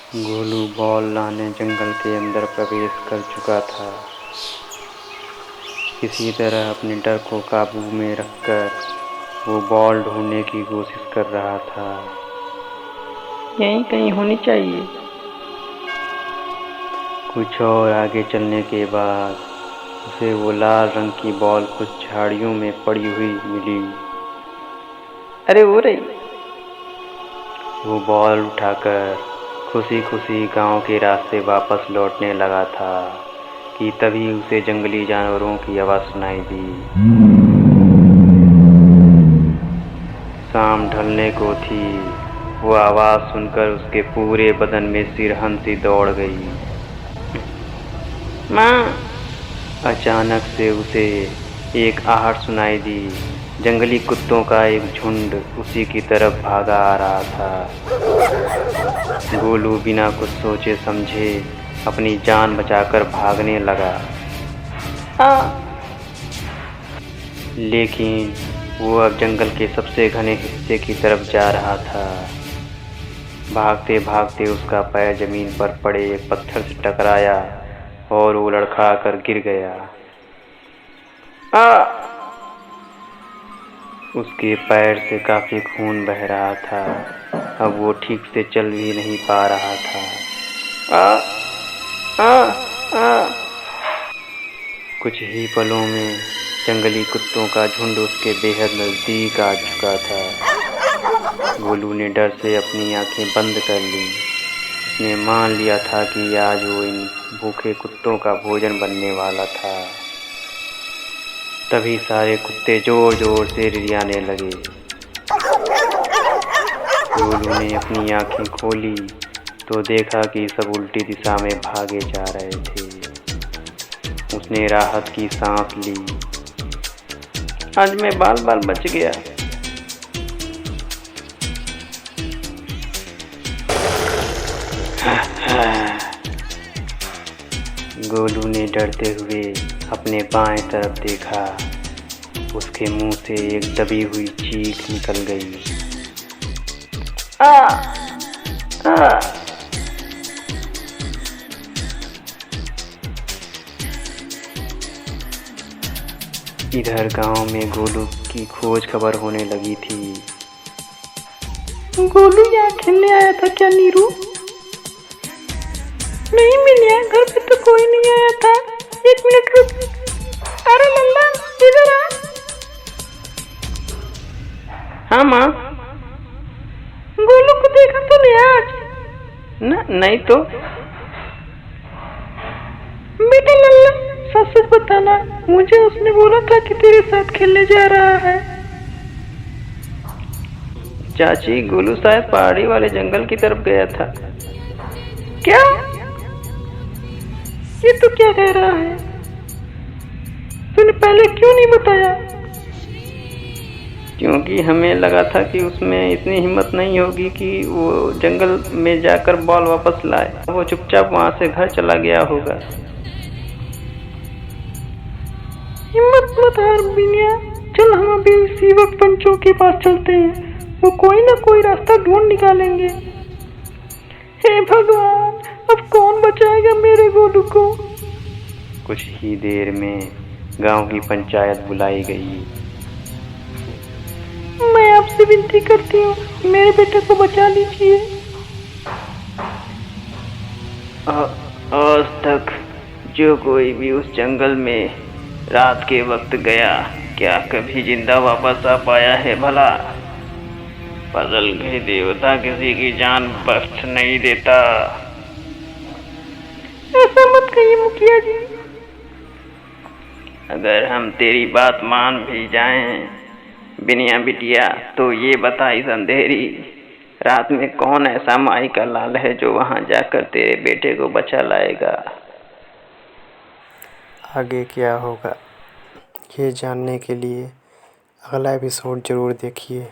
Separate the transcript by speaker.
Speaker 1: Golu ball लाने जंगल के अंदर प्रवेश कर चुका था। किसी तरह अपने डर को काबू में रखकर वो बॉल ढूंढने की कोशिश कर रहा था।
Speaker 2: यहीं कहीं होनी चाहिए।
Speaker 1: कुछ और आगे चलने के बाद उसे वो लाल रंग की बॉल कुछ झाड़ियों में पड़ी हुई मिली।
Speaker 2: अरे वो रही।
Speaker 1: वो बॉल उठाकर खुशी खुशी गांव के रास्ते वापस लौटने लगा था कि तभी उसे जंगली जानवरों की आवाज़ सुनाई दी। शाम ढलने को थी। वो आवाज़ सुनकर उसके पूरे बदन में सिरहन सी दौड़ गई।
Speaker 2: माँ!
Speaker 1: अचानक से उसे एक आहट सुनाई दी। जंगली कुत्तों का एक झुंड उसी की तरफ भागा आ रहा था। गोलू बिना कुछ सोचे समझे अपनी जान बचाकर भागने लगा। लेकिन वो अब जंगल के सबसे घने हिस्से की तरफ जा रहा था। भागते भागते उसका पैर जमीन पर पड़े एक पत्थर से टकराया और वो लड़खड़ा कर गिर गया। उसके पैर से काफ़ी खून बह रहा था। अब वो ठीक से चल भी नहीं पा रहा था। कुछ ही पलों में जंगली कुत्तों का झुंड उसके बेहद नज़दीक आ चुका था। गोलू ने डर से अपनी आंखें बंद कर ली। उसने मान लिया था कि आज वो इन भूखे कुत्तों का भोजन बनने वाला था। तभी सारे कुत्ते जोर जोर से रिरियाने लगे। गोलू ने अपनी आंखें खोली तो देखा कि सब उल्टी दिशा में भागे जा रहे थे। उसने राहत की सांस ली।
Speaker 2: आज मैं बाल बाल बच गया।
Speaker 1: गोलू ने डरते हुए अपने बाएं तरफ देखा। उसके मुंह से एक दबी हुई चीख निकल गई। इधर गांव में गोलू की खोज खबर होने लगी थी।
Speaker 2: गोलू यहाँ खेलने आया था क्या नीरू? नहीं मिलिया, घर पे तो कोई नहीं आया था। एक मिनट रुक। अरे लल्ला इधर आ। हाँ माँ। गोलू को देखा तो नहीं आज?
Speaker 1: नहीं तो।
Speaker 2: बेटा लल्ला सच सच बताना, मुझे उसने बोला था कि तेरे साथ खेलने जा रहा है।
Speaker 1: चाची, गोलू शायद पहाड़ी वाले जंगल की तरफ गया था।
Speaker 2: क्या? ये तो क्या कह रहा है? तूने पहले क्यों नहीं बताया?
Speaker 1: क्योंकि हमें लगा था कि उसमें इतनी हिम्मत नहीं होगी कि वो जंगल में जाकर बॉल वापस लाए। वो चुपचाप वहां से घर चला गया होगा।
Speaker 2: हिम्मत मत हार बिनिया। चल हम अभी इसी वक्त पंचों के पास चलते हैं। वो कोई ना कोई रास्ता ढूंढ निकालेंगे। हे भगवान, अब कौन बचाएगा मेरे गोलू को?
Speaker 1: कुछ ही देर में गांव की पंचायत बुलाई गई।
Speaker 2: मैं आपसे विनती करती हूँ, मेरे बेटे को बचा लीजिए।
Speaker 1: आज तक जो कोई भी उस जंगल में रात के वक्त गया, क्या कभी जिंदा वापस आ पाया है भला? बदल गए देवता किसी की जान बख्श नहीं देता।
Speaker 2: ऐसा मत कहिए मुखिया जी।
Speaker 1: अगर हम तेरी बात मान भी जाएं बिनिया बिटिया, तो ये बता इस अंधेरी रात में कौन ऐसा माई का लाल है जो वहां जाकर तेरे बेटे को बचा लाएगा?
Speaker 3: आगे क्या होगा ये जानने के लिए अगला एपिसोड ज़रूर देखिए।